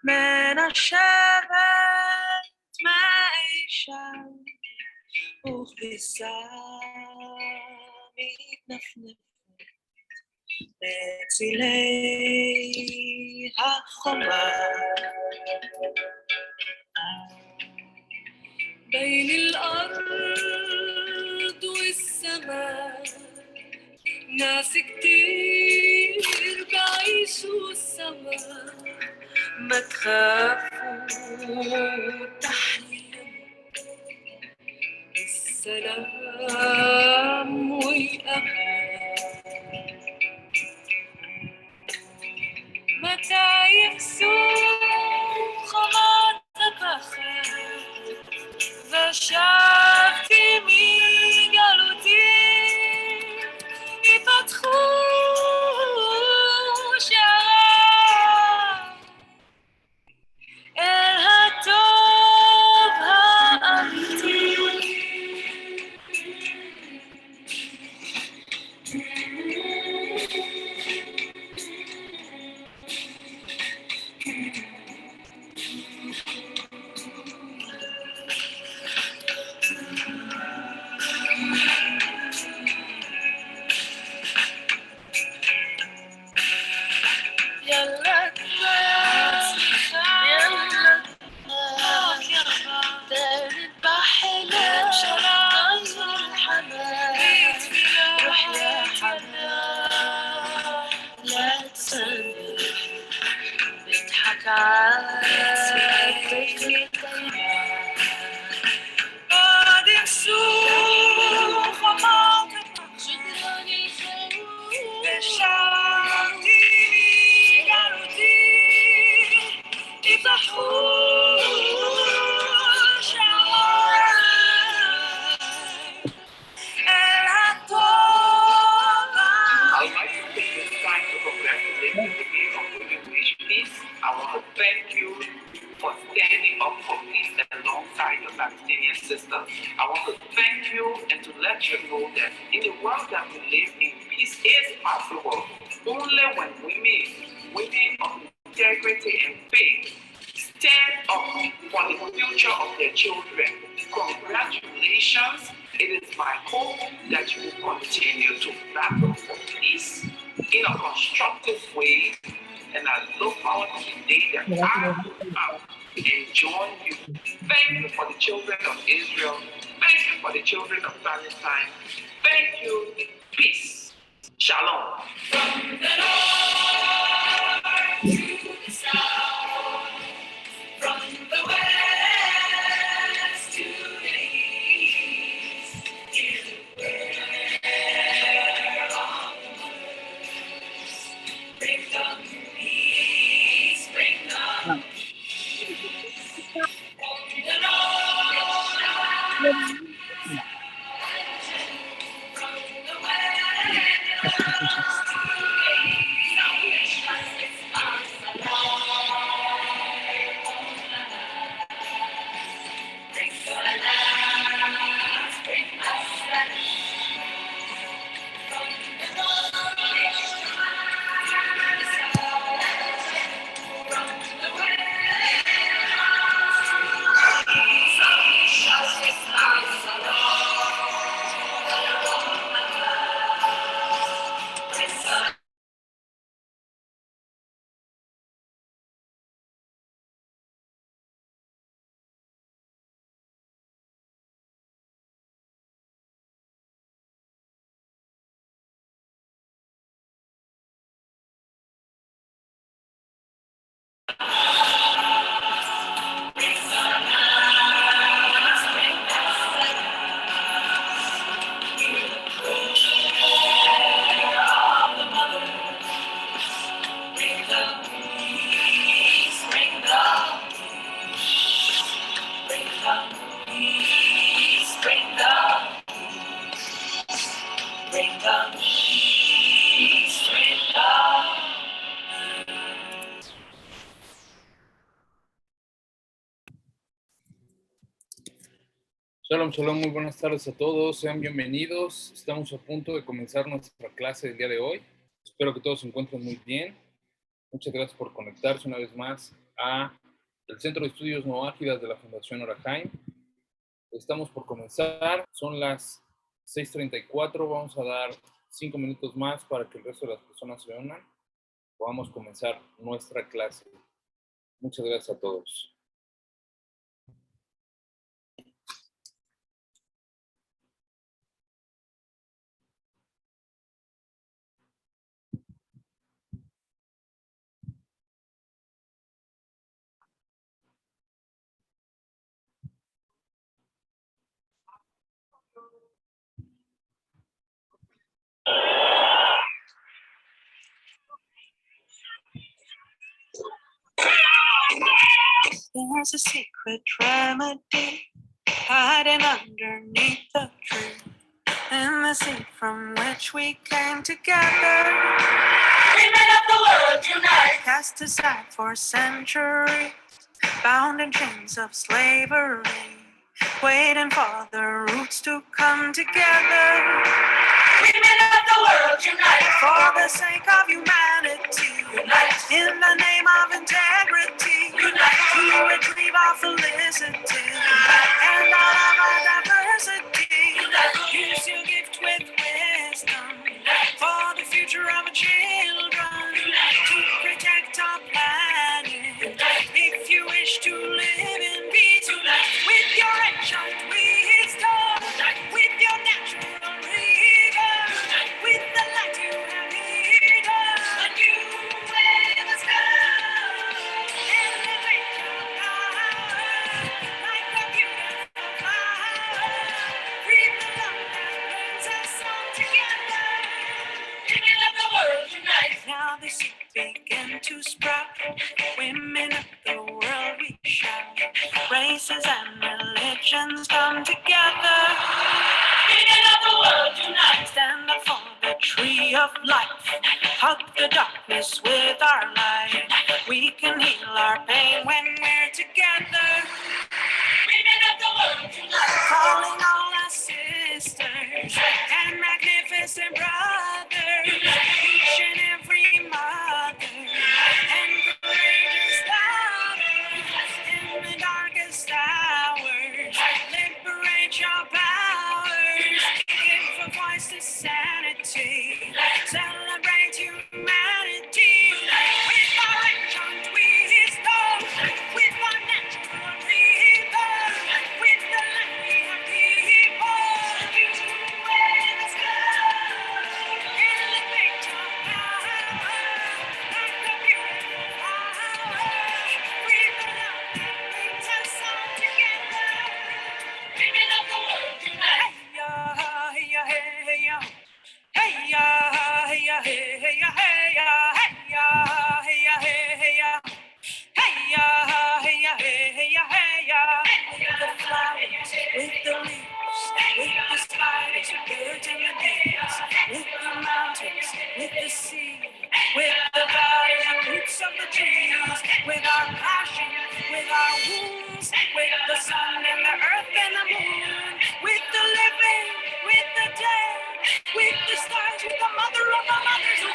מנשבת מאישה וכביסה מתנפנפת בצילי החומה بين الأرض والسماء ناس كتير بعيشوا سوا ما تخافوا تحلموا السلام والأمان متى يكسوا خواطر بخير ושבתי מגלותי יפתחו שעריו אל הטוב האמיתי I want to thank you and to let you know that in the world that we live in, peace is possible only when women of integrity and faith, stand up for the future of their children. Congratulations. It is my hope that you will continue to battle for peace in a constructive way, and I look forward to the day that I will come and join you. Thank you for the children of Israel. Thank you for the children of Palestine. Thank you. Peace. Shalom. From the north to the south, from the west to the east, is the prayer of the mothers. Bring them peace, bring them Shalom, shalom, muy buenas tardes a todos, sean bienvenidos. Estamos a punto de comenzar nuestra clase del día de hoy. Espero que todos se encuentren muy bien. Muchas gracias por conectarse una vez más a el Centro de Estudios No Ágidas de la Fundación Orahaim. Estamos por comenzar, son las 6:34, vamos a dar 5 minutos más para que el resto de las personas se unan. Podamos comenzar nuestra clase. Muchas gracias a todos. There's a secret remedy hiding underneath the tree, in the sea from which we came together. Women of the world unite, cast aside for centuries, bound in chains of slavery, waiting for the roots to come together. Women of the world unite, for the sake of humanity, unite, in the name of integrity, unite, to retrieve our felicity, unite, and all of our diversity, unite, use your gift with wisdom, unite, for the future of our children, unite, to protect our planet, unite, if you wish to live in peace, unite, with your ancient wisdom, unite, with your natural river, unite, with the light you have hidden, a new way must come, elevate your power, like a beautiful flower, breathe the love that brings us all together. Women of the world unite. Now the seed begin to sprout. Women of the world we shout. Races and religions come together. Women of the world unite. Stand up for the tree of life. Hug the darkness with our light. We can heal our pain when we're together. Women of the world unite. Calling all our sisters and magnificent brothers, each and every mother and courageous daughters, in the darkest hours, liberate your powers, give a voice to sanity, celebrate humanity, with our ancient wisdom, with our natural river, with the light we have given, you with us love, elevate your power, like a beautiful flower, with the love that brings us all together. Women of the world unite. Hey ya, hey ya, hey ya, hey ya, hey ya, hey ya, hey ya, hey ya, hey ya, hey ya, hey ya, hey ya, hey ya. With the flowers, with the leaves, with the spiders, birds and the bees, with the mountains, with the sea, with the valleys and roots of the trees, with our passion, with our wounds, with the sun and the earth and the moon, with the living, with the dead, with the stars, with the mother of our mothers who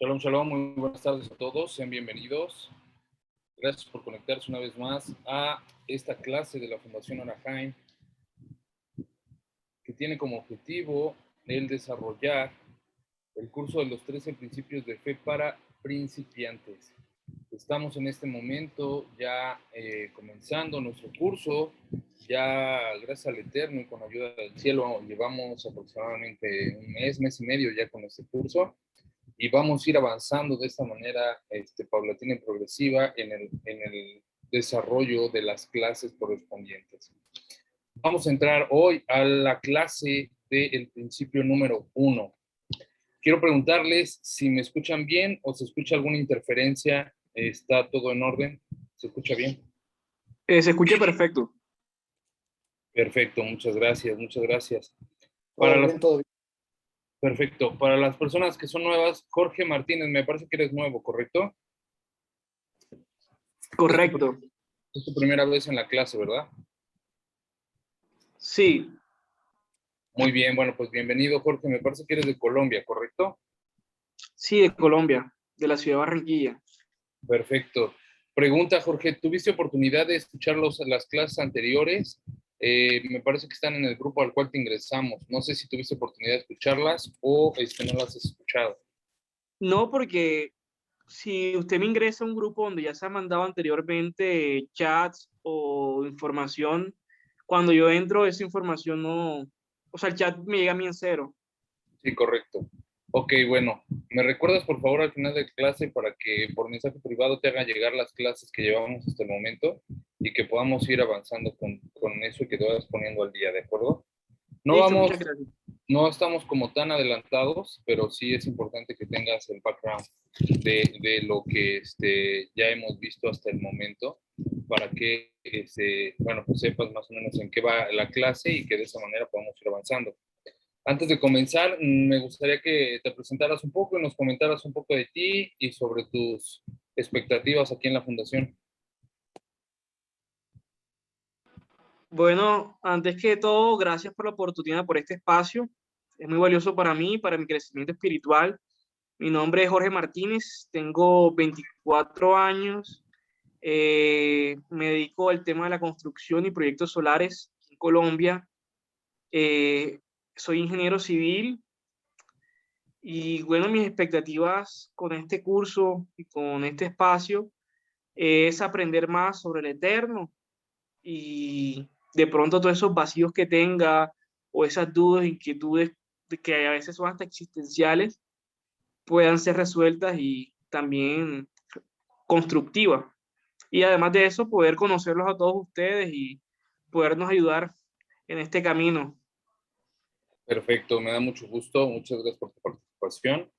Shalom, shalom, muy buenas tardes a todos, sean bienvenidos. Gracias por conectarse una vez más a esta clase de la Fundación Arahaim, que tiene como objetivo el desarrollar el curso de los 13 principios de fe para principiantes. Estamos en este momento ya comenzando nuestro curso, ya gracias al Eterno y con la ayuda del cielo llevamos aproximadamente un mes y medio ya con este curso. Y vamos a ir avanzando de esta manera paulatina y progresiva en el desarrollo de las clases correspondientes. Vamos a entrar hoy a la clase del principio número 1. Quiero preguntarles si me escuchan bien o se escucha alguna interferencia. ¿Está todo en orden? ¿Se escucha bien? Se escucha perfecto. Perfecto, muchas gracias, muchas gracias. Todo bien. Perfecto. Para las personas que son nuevas, Jorge Martínez, me parece que eres nuevo, ¿correcto? Correcto. Es tu primera vez en la clase, ¿verdad? Sí, Muy bien, bueno, pues bienvenido, Jorge. Me parece que eres de Colombia, ¿correcto? sí, de Colombia, de la ciudad de Barranquilla. Perfecto. Pregunta, Jorge, ¿tuviste oportunidad de escuchar las clases anteriores? Me parece que están en el grupo al cual te ingresamos. No sé si tuviste oportunidad de escucharlas o no las has escuchado. No, porque si usted me ingresa a un grupo donde ya se ha mandado anteriormente chats o información, cuando yo entro esa información no, o sea, el chat me llega a mí en cero. Sí, correcto. Ok, bueno, ¿me recuerdas por favor al final de clase para que por mensaje privado te hagan llegar las clases que llevamos hasta el momento y que podamos ir avanzando con eso y que te vayas poniendo al día, ¿de acuerdo? No Listo, vamos, muchas gracias. no estamos como tan adelantados, pero sí es importante que tengas el background de lo que ya hemos visto hasta el momento para que, bueno, pues sepas más o menos en qué va la clase y que de esa manera podamos ir avanzando. Antes de comenzar, me gustaría que te presentaras un poco y nos comentaras un poco de ti y sobre tus expectativas aquí en la Fundación. Bueno, antes que todo, gracias por la oportunidad, por este espacio. Es muy valioso para mí, para mi crecimiento espiritual. Mi nombre es Jorge Martínez, tengo 24 años, me dedico al tema de la construcción y proyectos solares en Colombia. Eh, Soy ingeniero civil y bueno, mis expectativas con este curso y con este espacio es aprender más sobre el Eterno y de pronto todos esos vacíos que tenga o esas dudas, inquietudes que a veces son hasta existenciales puedan ser resueltas y también constructivas. Y además de eso, poder conocerlos a todos ustedes y podernos ayudar en este camino. Perfecto, me da mucho gusto. Muchas gracias por tu participación.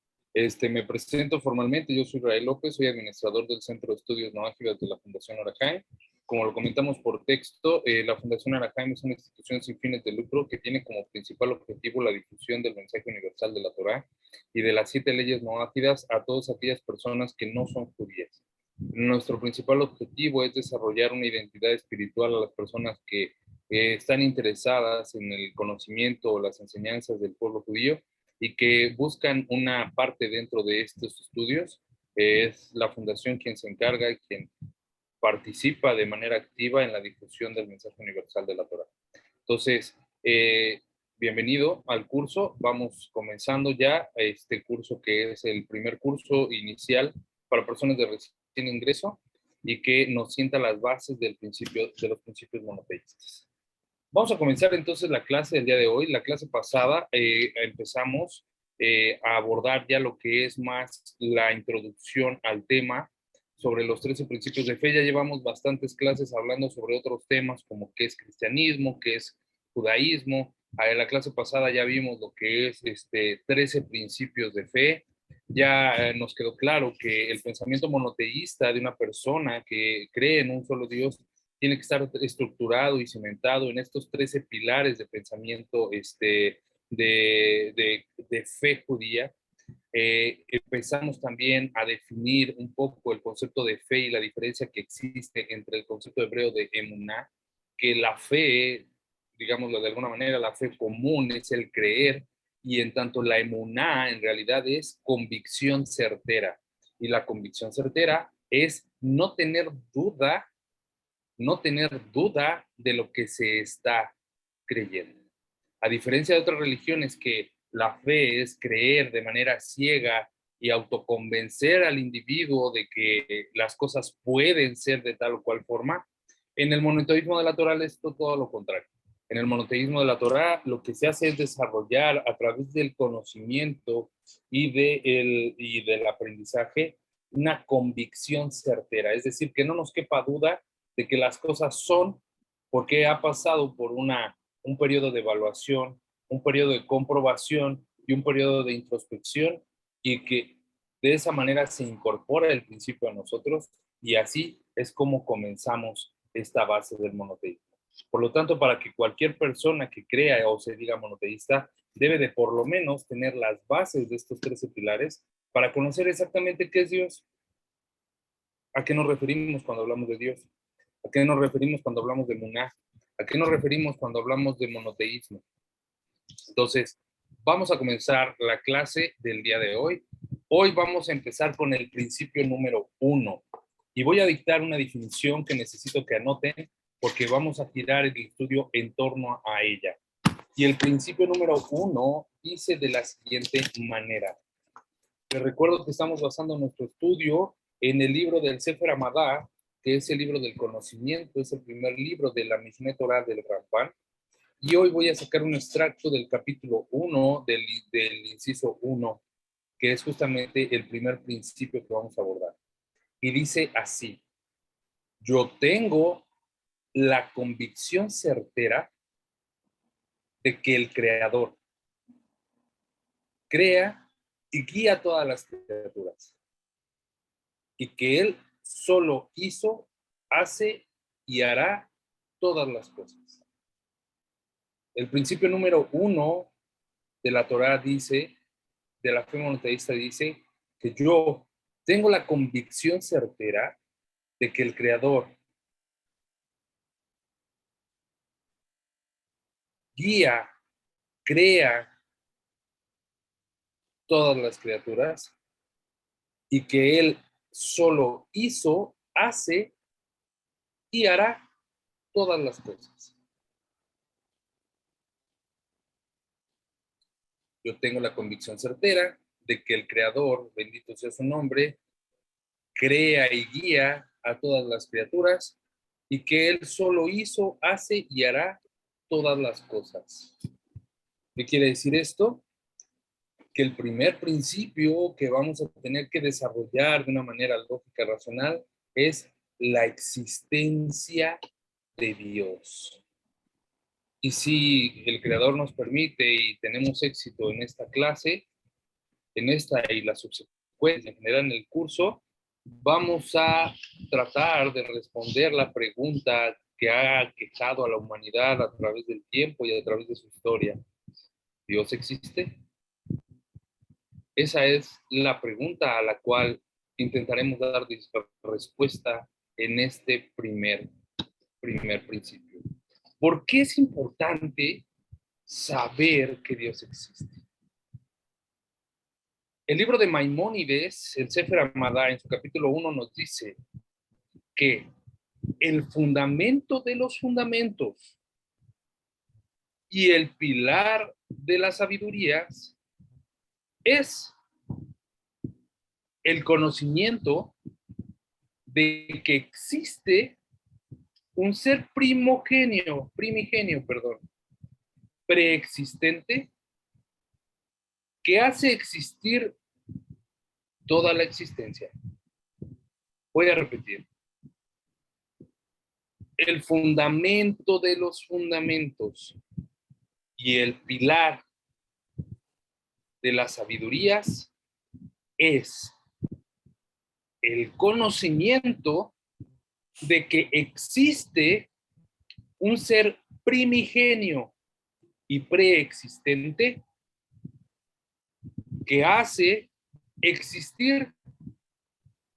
Me presento formalmente. Yo soy Rael López, soy administrador del Centro de Estudios No Ágiles de la Fundación Arahaim. Como lo comentamos por texto, la Fundación Arahaim es una institución sin fines de lucro que tiene como principal objetivo la difusión del mensaje universal de la Torá y de las 7 leyes no ágidas a todas aquellas personas que no son judías. Nuestro principal objetivo es desarrollar una identidad espiritual a las personas que están interesadas en el conocimiento o las enseñanzas del pueblo judío y que buscan una parte dentro de estos estudios. Es la fundación quien se encarga y quien participa de manera activa en la difusión del mensaje universal de la Torá. Entonces, bienvenido al curso. Vamos comenzando ya este curso que es el primer curso inicial para personas de recién ingreso y que nos sienta las bases de los principios monoteístas. Vamos a comenzar entonces la clase del día de hoy. La clase pasada empezamos a abordar ya lo que es más la introducción al tema sobre los 13 principios de fe. Ya llevamos bastantes clases hablando sobre otros temas como qué es cristianismo, qué es judaísmo. En la clase pasada ya vimos lo que es 13 principios de fe. Ya nos quedó claro que el pensamiento monoteísta de una persona que cree en un solo Dios tiene que estar estructurado y cimentado en estos 13 pilares de pensamiento de fe judía. Empezamos también a definir un poco el concepto de fe y la diferencia que existe entre el concepto hebreo de emuná, que la fe, digámoslo de alguna manera, la fe común es el creer, Y en tanto la emuná en realidad es convicción certera. Y la convicción certera es no tener duda de lo que se está creyendo. A diferencia de otras religiones que la fe es creer de manera ciega y autoconvencer al individuo de que las cosas pueden ser de tal o cual forma, en el monoteísmo de la Torá es todo lo contrario. En el monoteísmo de la Torá lo que se hace es desarrollar a través del conocimiento y del aprendizaje una convicción certera, es decir, que no nos quepa duda de que las cosas son porque ha pasado por un periodo de evaluación, un periodo de comprobación y un periodo de introspección, y que de esa manera se incorpora el principio a nosotros, y así es como comenzamos esta base del monoteísmo. Por lo tanto, para que cualquier persona que crea o se diga monoteísta, debe de por lo menos tener las bases de estos 13 pilares para conocer exactamente qué es Dios. ¿A qué nos referimos cuando hablamos de Dios? ¿A qué nos referimos cuando hablamos de Muná? ¿A qué nos referimos cuando hablamos de monoteísmo? Entonces, vamos a comenzar la clase del día de hoy. Hoy vamos a empezar con el principio número 1. Y voy a dictar una definición que necesito que anoten porque vamos a girar el estudio en torno a ella. Y el principio número 1 dice de la siguiente manera. Les recuerdo que estamos basando nuestro estudio en el libro del Sefer Amadá, que es el libro del conocimiento, es el primer libro de la Mishneh Torah del Ramban. Y hoy voy a sacar un extracto del capítulo 1, del inciso 1, que es justamente el primer principio que vamos a abordar. Y dice así: yo tengo la convicción certera de que el Creador crea y guía a todas las criaturas, y que Él solo hizo, hace y hará todas las cosas. El principio número 1 de la Torá dice, de la fe monoteísta, dice que yo tengo la convicción certera de que el Creador guía, crea todas las criaturas, y que Él solo hizo, hace y hará todas las cosas. Yo tengo la convicción certera de que el Creador, bendito sea su nombre, crea y guía a todas las criaturas, y que Él solo hizo, hace y hará todas las cosas. ¿Qué quiere decir esto? Que el primer principio que vamos a tener que desarrollar de una manera lógica, racional, es la existencia de Dios. Y si el Creador nos permite y tenemos éxito en esta clase, en esta y las subsecuentes, en general en el curso, vamos a tratar de responder la pregunta que ha aquejado a la humanidad a través del tiempo y a través de su historia. ¿Dios existe? Esa es la pregunta a la cual intentaremos dar respuesta en este primer principio. ¿Por qué es importante saber que Dios existe? El libro de Maimónides, el Sefer Amadá, en su capítulo 1 nos dice que el fundamento de los fundamentos y el pilar de las sabidurías es el conocimiento de que existe un ser primigenio, preexistente, que hace existir toda la existencia. Voy a repetir. El fundamento de los fundamentos y el pilar de las sabidurías es el conocimiento de que existe un ser primigenio y preexistente que hace existir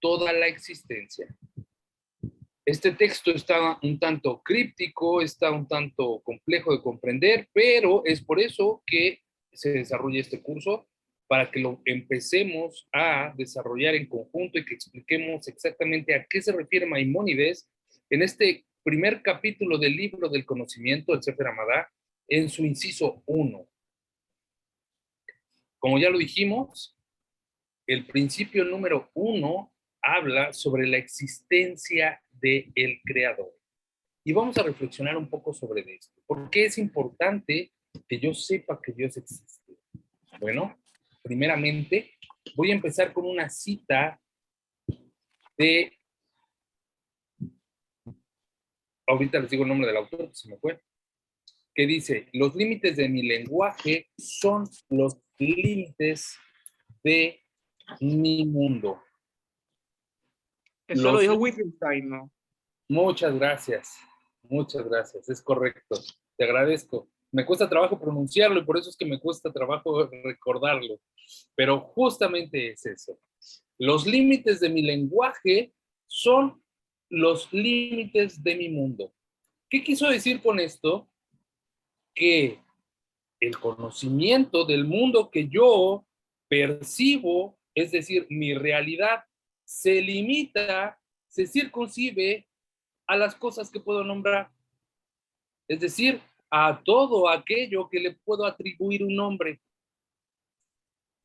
toda la existencia. Este texto está un tanto críptico, está un tanto complejo de comprender, pero es por eso que se desarrolle este curso para que lo empecemos a desarrollar en conjunto y que expliquemos exactamente a qué se refiere Maimónides en este primer capítulo del libro del conocimiento, el Sefer Hamadá, en su inciso 1. Como ya lo dijimos, el principio número 1 habla sobre la existencia del Creador. Y vamos a reflexionar un poco sobre esto. ¿Por qué es importante que yo sepa que Dios existe? Bueno, primeramente, voy a empezar con una cita de... Ahorita les digo el nombre del autor, que se me fue. Que dice, los límites de mi lenguaje son los límites de mi mundo. Eso lo dijo Wittgenstein, ¿no? Muchas gracias, es correcto, te agradezco. Me cuesta trabajo pronunciarlo y por eso es que me cuesta trabajo recordarlo, pero justamente es eso. Los límites de mi lenguaje son los límites de mi mundo. ¿Qué quiso decir con esto? Que el conocimiento del mundo que yo percibo, es decir, mi realidad, se limita, se circunscribe a las cosas que puedo nombrar. Es decir, a todo aquello que le puedo atribuir un nombre.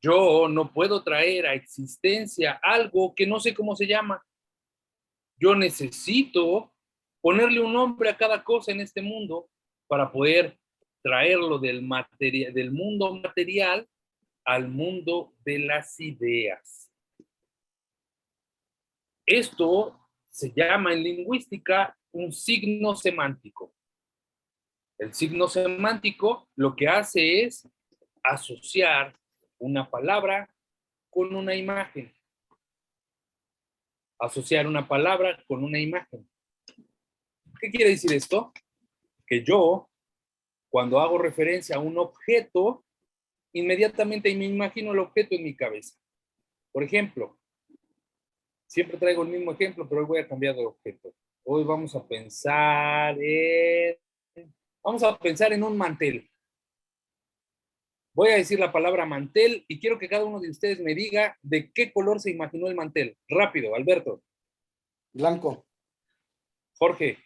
Yo no puedo traer a existencia algo que no sé cómo se llama. Yo necesito ponerle un nombre a cada cosa en este mundo para poder traerlo del mundo material al mundo de las ideas. Esto se llama en lingüística un signo semántico. El signo semántico lo que hace es asociar una palabra con una imagen. Asociar una palabra con una imagen. ¿Qué quiere decir esto? Que yo, cuando hago referencia a un objeto, inmediatamente me imagino el objeto en mi cabeza. Por ejemplo, siempre traigo el mismo ejemplo, pero hoy voy a cambiar de objeto. Hoy vamos a pensar en un mantel. Voy a decir la palabra mantel y quiero que cada uno de ustedes me diga de qué color se imaginó el mantel. Rápido, Alberto. Blanco. Jorge.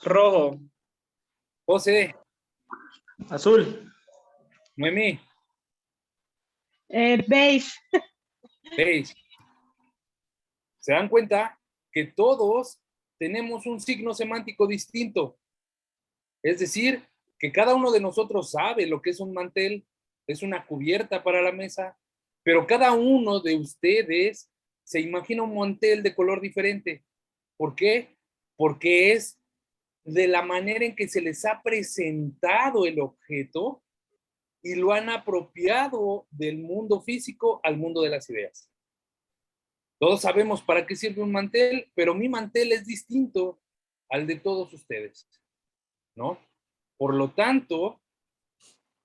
Rojo. José. Azul. Noemí. Beige. Beige. ¿Se dan cuenta que todos tenemos un signo semántico distinto? Es decir, que cada uno de nosotros sabe lo que es un mantel, es una cubierta para la mesa, pero cada uno de ustedes se imagina un mantel de color diferente. ¿Por qué? Porque es de la manera en que se les ha presentado el objeto y lo han apropiado del mundo físico al mundo de las ideas. Todos sabemos para qué sirve un mantel, pero mi mantel es distinto al de todos ustedes, ¿no? Por lo tanto,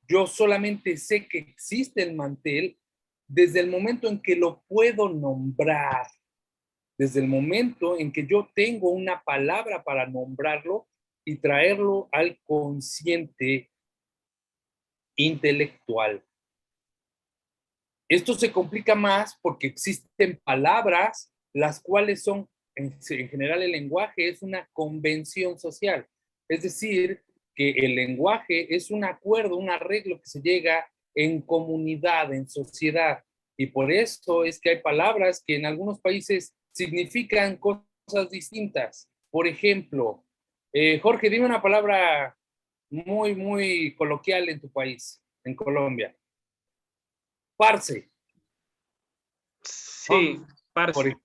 yo solamente sé que existe el mantel desde el momento en que lo puedo nombrar, desde el momento en que yo tengo una palabra para nombrarlo y traerlo al consciente intelectual. Esto se complica más porque existen palabras las cuales son, en general el lenguaje es una convención social. Es decir, que el lenguaje es un acuerdo, un arreglo que se llega en comunidad, en sociedad. Y por eso es que hay palabras que en algunos países significan cosas distintas. Por ejemplo, Jorge, dime una palabra muy, muy coloquial en tu país, en Colombia. Parce. Sí, ¿no? parce.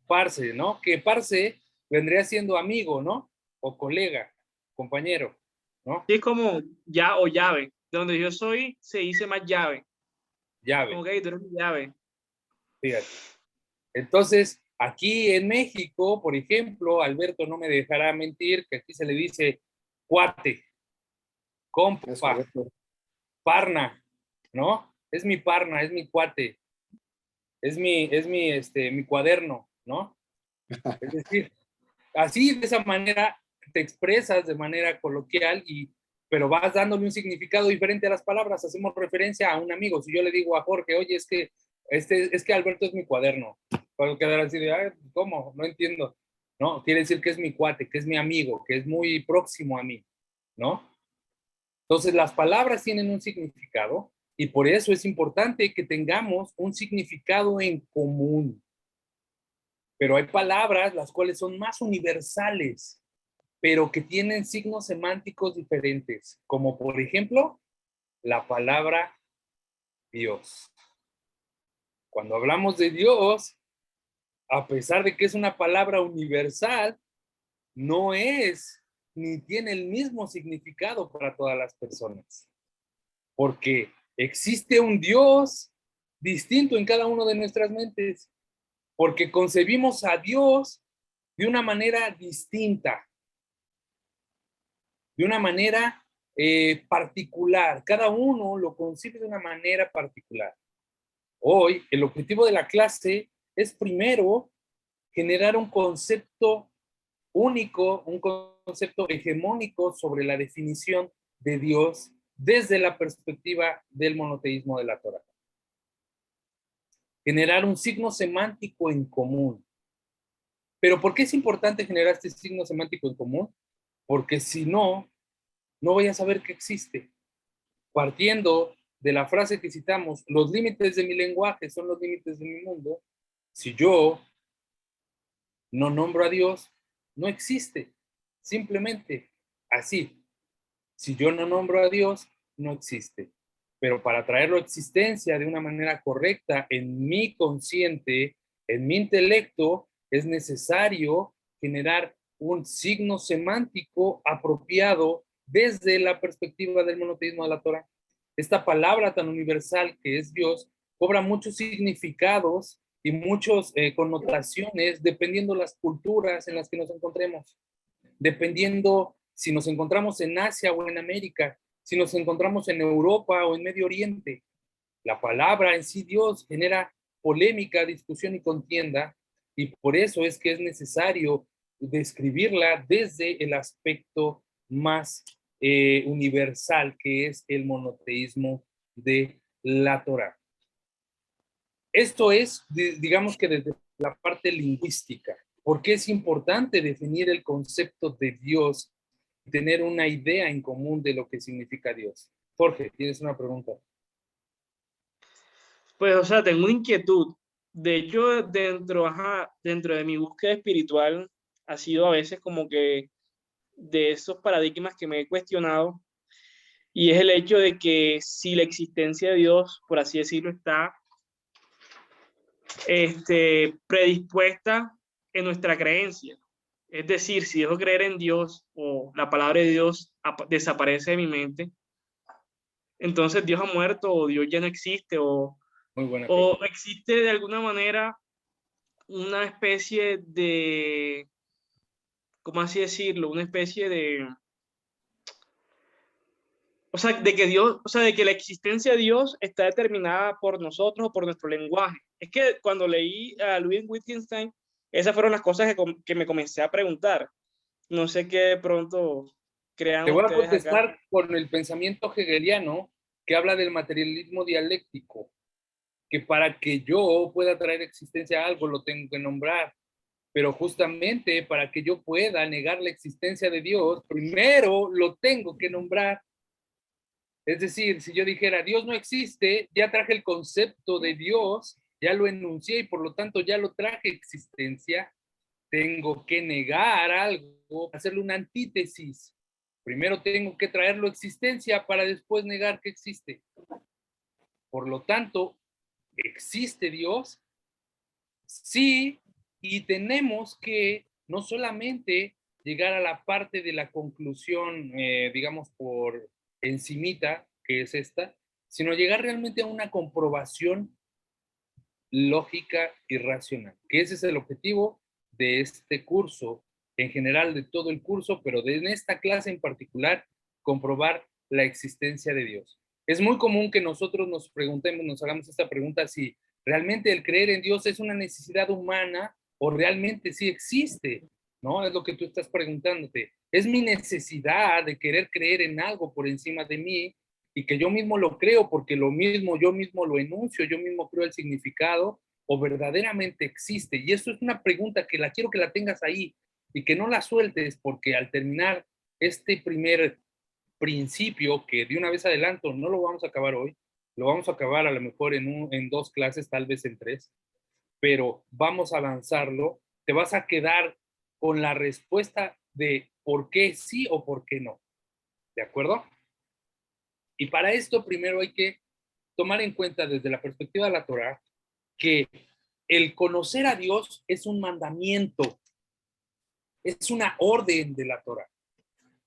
Parce, ¿no? Que parce vendría siendo amigo, ¿no? O colega, compañero, ¿no? Sí, es como ya o llave. De donde yo soy se dice más llave. Llave. Como que tú eres mi llave. Fíjate. Entonces, aquí en México, por ejemplo, Alberto no me dejará mentir, que aquí se le dice cuate, compa, parna, ¿no? Es mi parna, es mi cuate, es mi cuaderno, ¿no? Es decir, así de esa manera te expresas de manera coloquial y pero vas dándole un significado diferente a las palabras. Hacemos referencia a un amigo. Si yo le digo a Jorge, oye, es que Alberto es mi cuaderno, puedo quedar así de, ay, ¿cómo? No entiendo. No, quiere decir que es mi cuate, que es mi amigo, que es muy próximo a mí, ¿no? Entonces, las palabras tienen un significado y por eso es importante que tengamos un significado en común. Pero hay palabras las cuales son más universales, pero que tienen signos semánticos diferentes, como por ejemplo, la palabra Dios. Cuando hablamos de Dios, a pesar de que es una palabra universal, no es ni tiene el mismo significado para todas las personas, porque existe un Dios distinto en cada uno de nuestras mentes, porque concebimos a Dios de una manera distinta, de una manera particular. Cada uno lo concibe de una manera particular. Hoy, el objetivo de la clase es primero generar un concepto único, un concepto hegemónico sobre la definición de Dios desde la perspectiva del monoteísmo de la Torá. Generar un signo semántico en común. ¿Pero por qué es importante generar este signo semántico en común? Porque si no, no voy a saber que existe. Partiendo de la frase que citamos, los límites de mi lenguaje son los límites de mi mundo, si yo no nombro a Dios, no existe. Simplemente así. Si yo no nombro a Dios, no existe. Pero para traerlo a existencia de una manera correcta en mi consciente, en mi intelecto, es necesario generar un signo semántico apropiado desde la perspectiva del monoteísmo de la Torá. Esta palabra tan universal que es Dios cobra muchos significados y muchas connotaciones dependiendo las culturas en las que nos encontremos, dependiendo si nos encontramos en Asia o en América, si nos encontramos en Europa o en Medio Oriente. La palabra en sí, Dios, genera polémica, discusión y contienda, y por eso es que es necesario describirla desde el aspecto más universal, que es el monoteísmo de la Torá. Esto es, digamos que desde la parte lingüística. ¿Por qué es importante definir el concepto de Dios y tener una idea en común de lo que significa Dios? Jorge, tienes una pregunta. Pues, o sea, tengo una inquietud. De hecho, dentro de mi búsqueda espiritual, ha sido a veces como que de esos paradigmas que me he cuestionado, y es el hecho de que si la existencia de Dios, por así decirlo, está predispuesta en nuestra creencia. Es decir, si dejo creer en Dios o la palabra de Dios desaparece de mi mente, entonces Dios ha muerto o Dios ya no existe Muy buena pregunta. o existe de alguna manera una especie de, ¿cómo así decirlo? Una especie de, o sea, de que Dios, o sea, de que la existencia de Dios está determinada por nosotros o por nuestro lenguaje. Es que cuando leí a Ludwig Wittgenstein, esas fueron las cosas que me comencé a preguntar. No sé qué de pronto crean Te voy a ustedes acá. contestar con el pensamiento hegeliano que habla del materialismo dialéctico, que para que yo pueda traer existencia a algo lo tengo que nombrar, pero justamente para que yo pueda negar la existencia de Dios, primero lo tengo que nombrar. Es decir, si yo dijera Dios no existe, ya traje el concepto de Dios, ya lo enuncié y por lo tanto ya lo traje existencia, tengo que negar algo, hacerle una antítesis. Primero tengo que traerlo a existencia para después negar que existe. Por lo tanto, ¿existe Dios? Sí, y tenemos que no solamente llegar a la parte de la conclusión, digamos, por encimita, que es esta, sino llegar realmente a una comprobación lógica y racional, que ese es el objetivo de este curso, en general de todo el curso, pero en esta clase en particular, comprobar la existencia de Dios. Es muy común que nosotros nos preguntemos, nos hagamos esta pregunta si realmente el creer en Dios es una necesidad humana o realmente sí existe, ¿no? Es lo que tú estás preguntándote. Es mi necesidad de querer creer en algo por encima de mí y que yo mismo lo creo porque yo mismo lo enuncio, yo mismo creo el significado o verdaderamente existe. Y eso es una pregunta que quiero que la tengas ahí y que no la sueltes, porque al terminar este primer principio, que de una vez adelanto, no lo vamos a acabar hoy, lo vamos a acabar a lo mejor en 2 clases, tal vez en 3, pero vamos a avanzarlo, te vas a quedar con la respuesta de por qué sí o por qué no. ¿De acuerdo? Y para esto primero hay que tomar en cuenta desde la perspectiva de la Torá que el conocer a Dios es un mandamiento, es una orden de la Torá.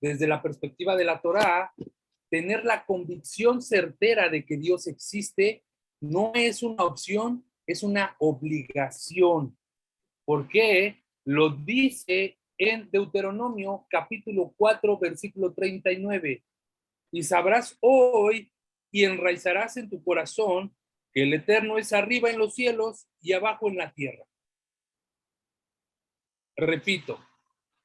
Desde la perspectiva de la Torá, tener la convicción certera de que Dios existe no es una opción, es una obligación. ¿Por qué? Lo dice en Deuteronomio capítulo 4, versículo 39. Y sabrás hoy y enraizarás en tu corazón que el Eterno es arriba en los cielos y abajo en la tierra. Repito,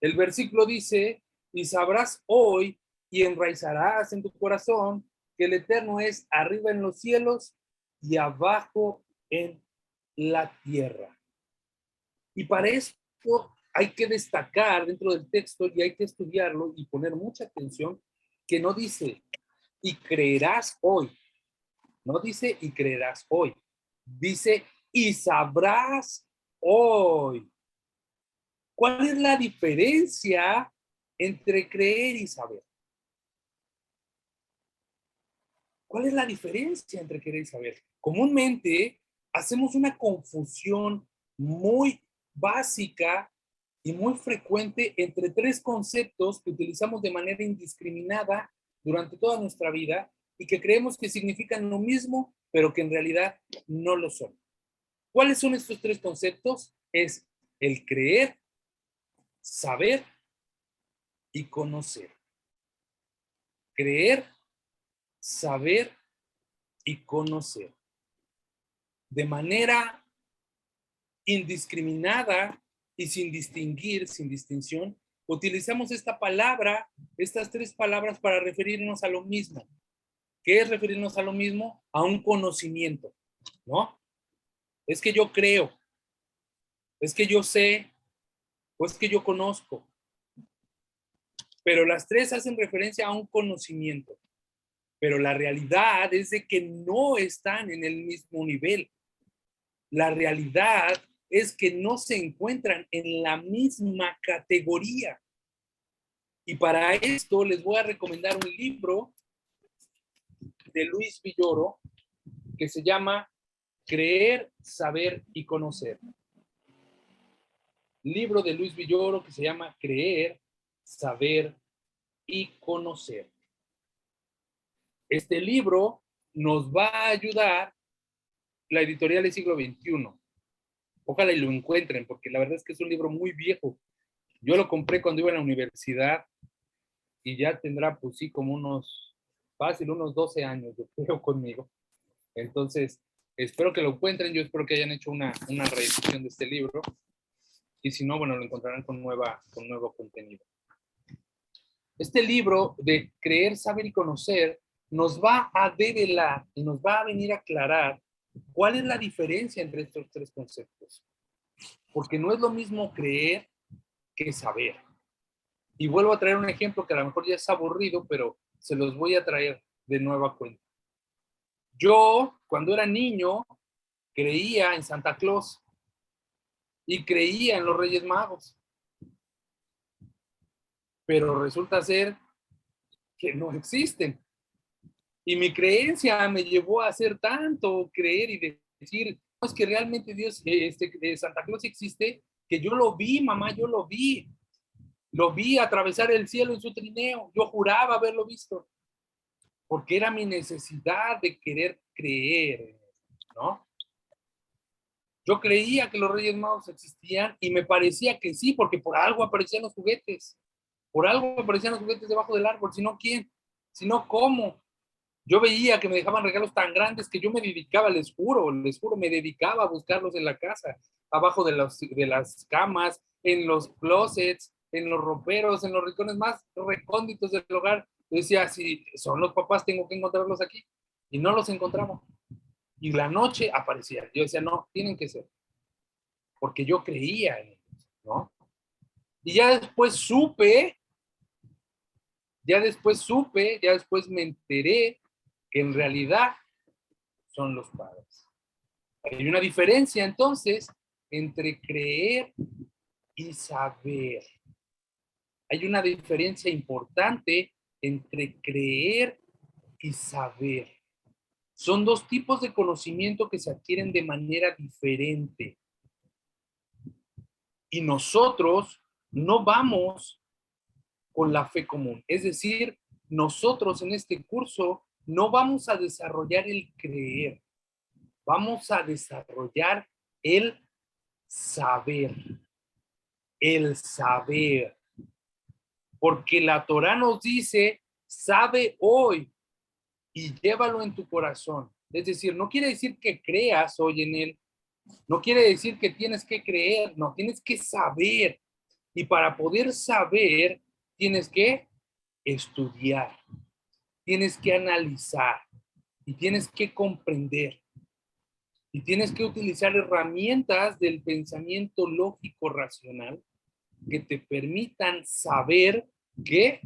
el versículo dice, y sabrás hoy y enraizarás en tu corazón que el Eterno es arriba en los cielos y abajo en la tierra. Y para esto hay que destacar dentro del texto y hay que estudiarlo y poner mucha atención que no dice, y creerás hoy. No dice, y creerás hoy. Dice, y sabrás hoy. ¿Cuál es la diferencia entre creer y saber? ¿Cuál es la diferencia entre creer y saber? Comúnmente hacemos una confusión muy básica y muy frecuente entre 3 conceptos que utilizamos de manera indiscriminada durante toda nuestra vida y que creemos que significan lo mismo, pero que en realidad no lo son. ¿Cuáles son estos 3 conceptos? Es el creer, saber y conocer. Creer, saber y conocer. De manera indiscriminada y sin distinguir, sin distinción, utilizamos esta palabra, estas 3 palabras para referirnos a lo mismo. ¿Qué es referirnos a lo mismo? A un conocimiento, ¿no? Es que yo creo, es que yo sé, o es que yo conozco. Pero las 3 hacen referencia a un conocimiento. Pero la realidad es de que no están en el mismo nivel. La realidad es que no se encuentran en la misma categoría. Y para esto les voy a recomendar un libro de Luis Villoro que se llama Creer, Saber y Conocer. Libro de Luis Villoro que se llama Creer, Saber y Conocer. Este libro nos va a ayudar, la editorial del siglo XXI. Ojalá y lo encuentren, porque la verdad es que es un libro muy viejo. Yo lo compré cuando iba a la universidad y ya tendrá, pues sí, como unos 12 años, yo creo, conmigo. Entonces, espero que lo encuentren. Yo espero que hayan hecho una reedición de este libro. Y si no, bueno, lo encontrarán con nuevo contenido. Este libro de Creer, Saber y Conocer nos va a develar y nos va a venir a aclarar cuál es la diferencia entre estos 3 conceptos. Porque no es lo mismo creer que saber. Y vuelvo a traer un ejemplo que a lo mejor ya es aburrido, pero se los voy a traer de nueva cuenta. Yo, cuando era niño, creía en Santa Claus y creía en los Reyes Magos. Pero resulta ser que no existen. Y mi creencia me llevó a hacer tanto creer y decir, no, es que realmente Dios, Santa Claus existe, que yo lo vi, mamá, yo lo vi. Lo vi atravesar el cielo en su trineo. Yo juraba haberlo visto. Porque era mi necesidad de querer creer, ¿no? Yo creía que los Reyes Magos existían y me parecía que sí, porque por algo aparecían los juguetes. Por algo aparecían los juguetes debajo del árbol. Si no, ¿quién? Si no, ¿cómo? Yo veía que me dejaban regalos tan grandes que yo me dedicaba, les juro, me dedicaba a buscarlos en la casa, abajo de las camas, en los closets, en los roperos, en los rincones más recónditos del hogar. Yo decía, si son los papás, tengo que encontrarlos aquí. Y no los encontraba. Y la noche aparecían. Yo decía, no, tienen que ser. Porque yo creía en ellos, ¿no? Y ya después ya después me enteré que en realidad son los padres. Hay una diferencia entonces entre creer y saber. Hay una diferencia importante entre creer y saber. Son dos tipos de conocimiento que se adquieren de manera diferente. Y nosotros no vamos con la fe común. Es decir, nosotros en este curso no vamos a desarrollar el creer. Vamos a desarrollar el saber. El saber. Porque la Torá nos dice, sabe hoy y llévalo en tu corazón. Es decir, no quiere decir que creas hoy en él. No quiere decir que tienes que creer, no, tienes que saber. Y para poder saber, tienes que estudiar, tienes que analizar y tienes que comprender. Y tienes que utilizar herramientas del pensamiento lógico racional que te permitan saber que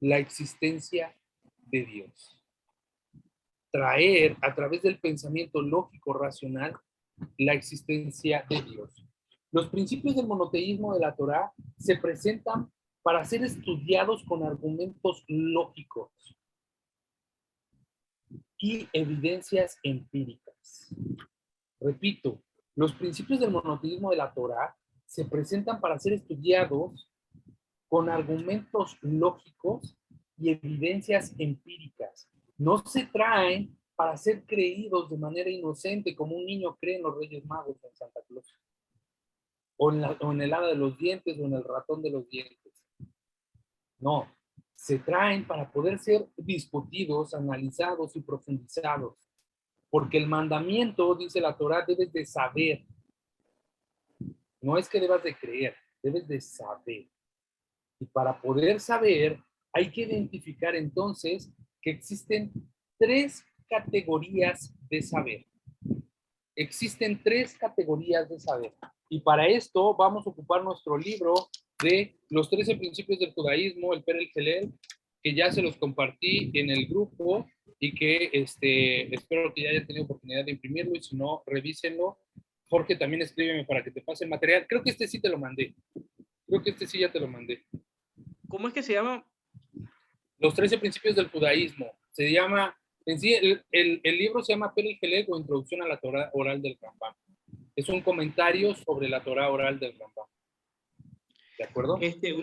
la existencia de Dios. Traer a través del pensamiento lógico racional la existencia de Dios. Los principios del monoteísmo de la Torá se presentan para ser estudiados con argumentos lógicos y evidencias empíricas. Repito, los principios del monoteísmo de la Torá se presentan para ser estudiados con argumentos lógicos y evidencias empíricas. No se traen para ser creídos de manera inocente, como un niño cree en los Reyes Magos o en Santa Claus, o en el hada de los dientes, o en el ratón de los dientes. No, se traen para poder ser discutidos, analizados y profundizados. Porque el mandamiento, dice la Torá, debes de saber. No es que debas de creer, debes de saber. Y para poder saber, hay que identificar entonces que existen 3 categorías de saber. Existen 3 categorías de saber. Y para esto vamos a ocupar nuestro libro de los 13 principios del judaísmo, el Per el Helel, que ya se los compartí en el grupo y que espero que ya hayan tenido oportunidad de imprimirlo, y si no, revísenlo. Jorge, también escríbeme para que te pase el material. Creo que este sí te lo mandé. Creo que este sí ya te lo mandé. ¿Cómo es que se llama? Los 13 principios del judaísmo. Se llama, en sí, el libro se llama Per el Helel o Introducción a la Torá Oral del Rambam. Es un comentario sobre la Torá Oral del Rambam. ¿De acuerdo?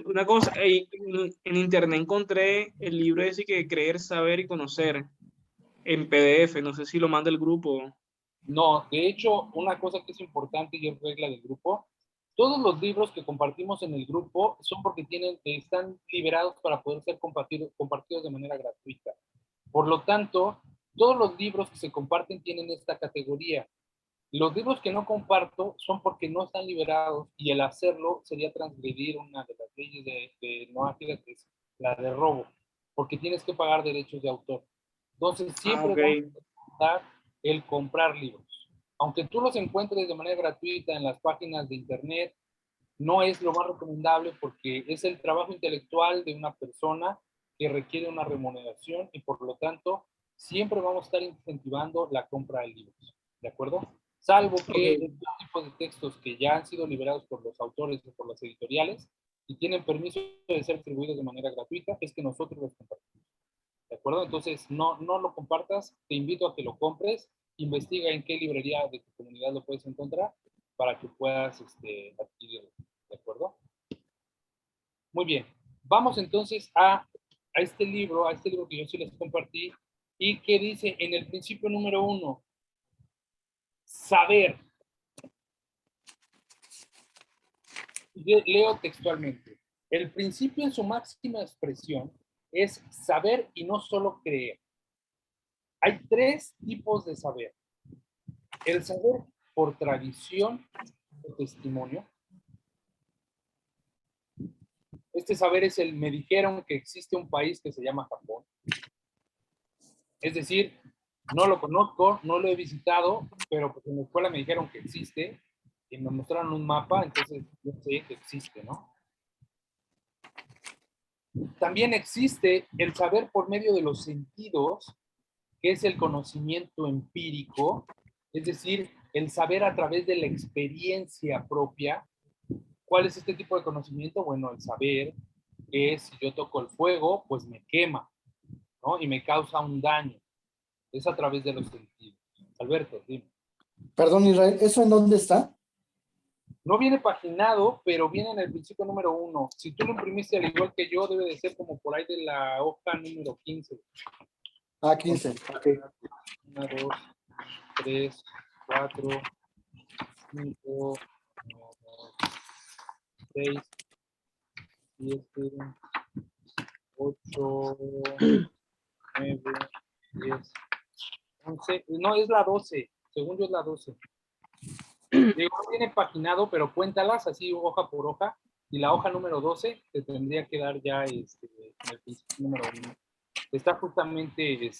Una cosa, en internet encontré el libro ese que Creer, Saber y Conocer en PDF. No sé si lo manda el grupo. No, de hecho, una cosa que es importante y es regla del grupo, todos los libros que compartimos en el grupo son porque están liberados para poder ser compartidos de manera gratuita. Por lo tanto, todos los libros que se comparten tienen esta categoría. Los libros que no comparto son porque no están liberados, y el hacerlo sería transgredir una de las leyes de Noah, que es la de robo, porque tienes que pagar derechos de autor. Entonces, siempre Okay. vamos a dar el comprar libros. Aunque tú los encuentres de manera gratuita en las páginas de internet, no es lo más recomendable porque es el trabajo intelectual de una persona que requiere una remuneración, y por lo tanto siempre vamos a estar incentivando la compra de libros. ¿De acuerdo? Salvo que estos tipos de textos que ya han sido liberados por los autores o por las editoriales y tienen permiso de ser distribuidos de manera gratuita, es que nosotros los compartimos. ¿De acuerdo? Entonces, no lo compartas, te invito a que lo compres, investiga en qué librería de tu comunidad lo puedes encontrar para que puedas adquirirlo. ¿De acuerdo? Muy bien. Vamos entonces a este libro que yo sí les compartí, y que dice en el principio número 1, saber. Leo textualmente. El principio en su máxima expresión es saber y no solo creer. Hay 3 tipos de saber. El saber por tradición o testimonio. Este saber es me dijeron que existe un país que se llama Japón. Es decir, no lo conozco, no lo he visitado, pero pues en la escuela me dijeron que existe y me mostraron un mapa, entonces yo sé que existe, ¿no? También existe el saber por medio de los sentidos, que es el conocimiento empírico, es decir, el saber a través de la experiencia propia. ¿Cuál es este tipo de conocimiento? Bueno, el saber que si yo toco el fuego, pues me quema, ¿no? Y me causa un daño. Es a través de los sentidos. Alberto, dime. Perdón, Israel, ¿eso en dónde está? No viene paginado, pero viene en el principio número 1. Si tú lo imprimiste al igual que yo, debe de ser como por ahí de la hoja número 15. Ah, 15. Ok. 1, 2, 3, 4, 5, 6, 7, 8, 9, 10, 11. No, es la 12. Según yo es la 12. Digo, no tiene paginado, pero cuéntalas así hoja por hoja. Y la hoja número 12 te tendría que dar ya en el principio número 1. Está justamente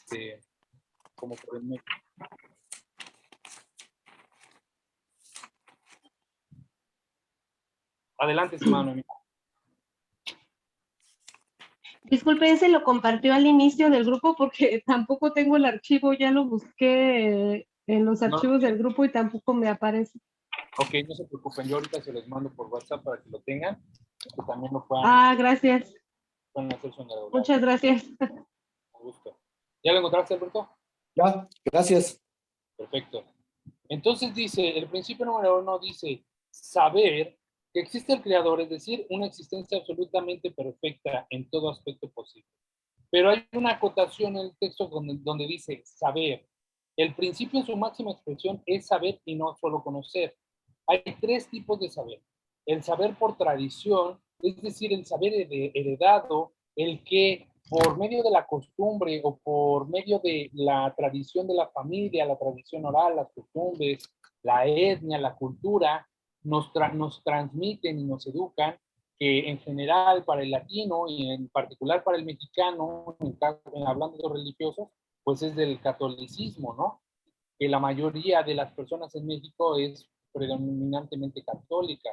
como por el medio. Adelante, estimado amigo. Disculpe, ese lo compartió al inicio del grupo porque tampoco tengo el archivo, ya lo busqué en los archivos del grupo y tampoco me aparece. Ok, no se preocupen, yo ahorita se los mando por WhatsApp para que lo tengan, que también lo puedan, Ah, gracias. puedan hacer su encargo. Muchas gracias. Con gusto. ¿Ya lo encontraste, Alberto? Ya, gracias. Perfecto. Entonces dice, el principio número 1 dice, saber que existe el creador, es decir, una existencia absolutamente perfecta en todo aspecto posible. Pero hay una acotación en el texto donde dice saber. El principio en su máxima expresión es saber y no solo conocer. Hay 3 tipos de saber. El saber por tradición, es decir, el saber heredado, el que por medio de la costumbre o por medio de la tradición de la familia, la tradición oral, las costumbres, la etnia, la cultura, nos transmiten y nos educan, que en general para el latino y en particular para el mexicano, hablando de los religiosos, pues es del catolicismo, ¿no? Que la mayoría de las personas en México es predominantemente católica.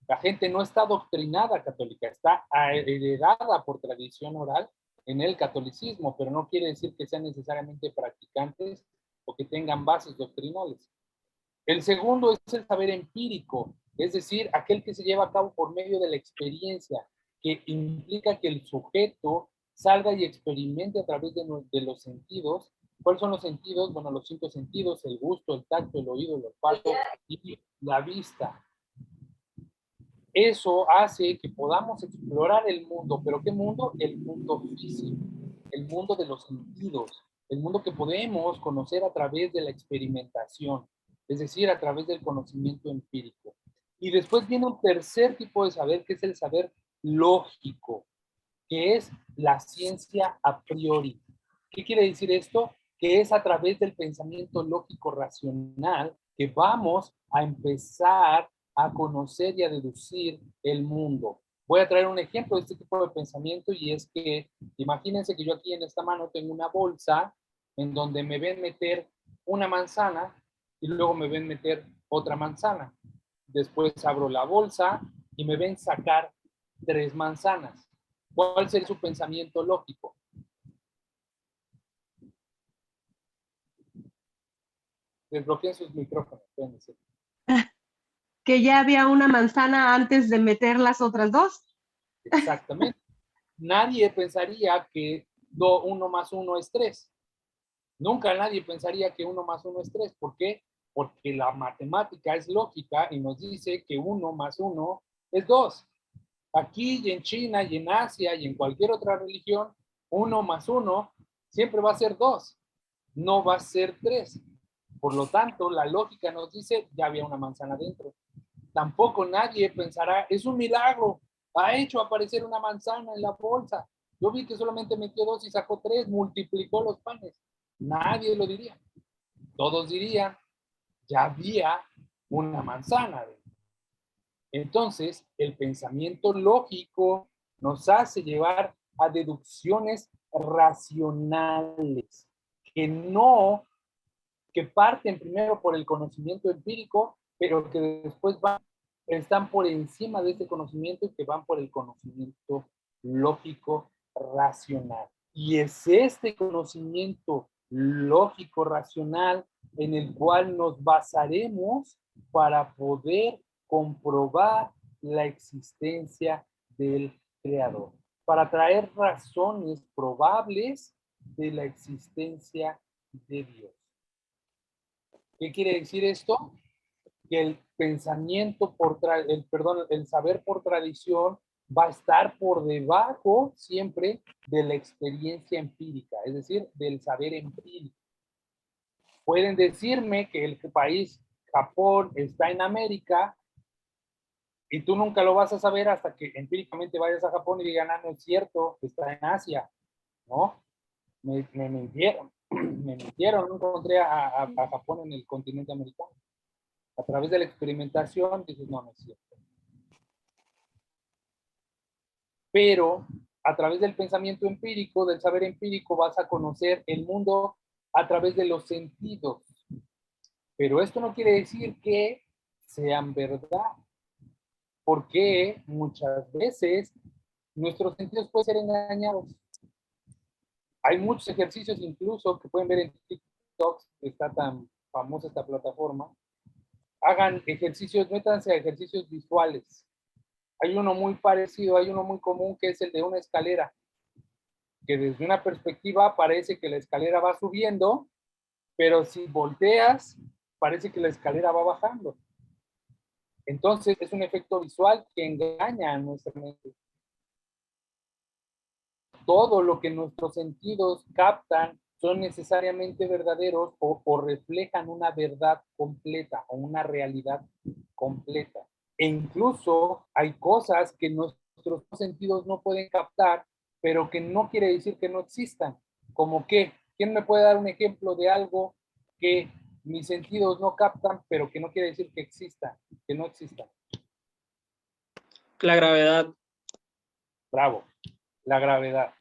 La gente no está adoctrinada católica, está heredada por tradición oral en el catolicismo, pero no quiere decir que sean necesariamente practicantes o que tengan bases doctrinales. El segundo es el saber empírico, es decir, aquel que se lleva a cabo por medio de la experiencia, que implica que el sujeto salga y experimente a través de los sentidos. ¿Cuáles son los sentidos? Bueno, los 5 sentidos, el gusto, el tacto, el oído, el olfato y la vista. Eso hace que podamos explorar el mundo, pero ¿qué mundo? El mundo físico, el mundo de los sentidos, el mundo que podemos conocer a través de la experimentación, es decir, a través del conocimiento empírico. Y después viene un tercer tipo de saber, que es el saber lógico, que es la ciencia a priori. ¿Qué quiere decir esto? Que es a través del pensamiento lógico racional que vamos a empezar a conocer y a deducir el mundo. Voy a traer un ejemplo de este tipo de pensamiento y es que imagínense que yo aquí en esta mano tengo una bolsa en donde me ven meter una manzana y luego me ven meter otra manzana. Después abro la bolsa y me ven sacar 3 manzanas. ¿Cuál sería su pensamiento lógico? Desbloqueen sus micrófonos, pueden decir. Que ya había una manzana antes de meter las otras 2. Exactamente. Nadie pensaría que 1 más 1 es 3. Nunca nadie pensaría que 1 más 1 es 3. ¿Por qué? Porque la matemática es lógica y nos dice que 1 más 1 es 2. Aquí y en China y en Asia y en cualquier otra religión, 1 más 1 siempre va a ser 2. No va a ser 3. Por lo tanto, la lógica nos dice, ya había una manzana dentro. Tampoco nadie pensará, es un milagro, ha hecho aparecer una manzana en la bolsa. Yo vi que solamente metió 2 y sacó 3, multiplicó los panes. Nadie lo diría. Todos dirían, ya había una manzana dentro. Entonces, el pensamiento lógico nos hace llevar a deducciones racionales que parten primero por el conocimiento empírico, pero que después están por encima de este conocimiento y que van por el conocimiento lógico racional. Y es este conocimiento lógico racional en el cual nos basaremos para poder comprobar la existencia del Creador, para traer razones probables de la existencia de Dios. ¿Qué quiere decir esto? Que el pensamiento el saber por tradición va a estar por debajo siempre de la experiencia empírica, es decir, del saber empírico. Pueden decirme que el país Japón está en América y tú nunca lo vas a saber hasta que empíricamente vayas a Japón y digan, no es cierto, está en Asia, ¿no? Me mintieron, me mintieron, no encontré a Japón en el continente americano. A través de la experimentación dices, no es cierto. Pero a través del pensamiento empírico, del saber empírico, vas a conocer el mundo a través de los sentidos. Pero esto no quiere decir que sean verdad, porque muchas veces nuestros sentidos pueden ser engañados. Hay muchos ejercicios incluso que pueden ver en TikTok, que está tan famosa esta plataforma. Hagan ejercicios, métanse a ejercicios visuales. Hay uno muy parecido, hay uno muy común que es el de una escalera, que desde una perspectiva parece que la escalera va subiendo, pero si volteas, parece que la escalera va bajando. Entonces es un efecto visual que engaña a nuestra mente. Todo lo que nuestros sentidos captan son necesariamente verdaderos o reflejan una verdad completa o una realidad completa. E incluso hay cosas que nuestros sentidos no pueden captar, pero que no quiere decir que no existan. ¿Como qué? ¿Quién me puede dar un ejemplo de algo que mis sentidos no captan, pero que no quiere decir que exista, que no exista? La gravedad. Bravo, la gravedad.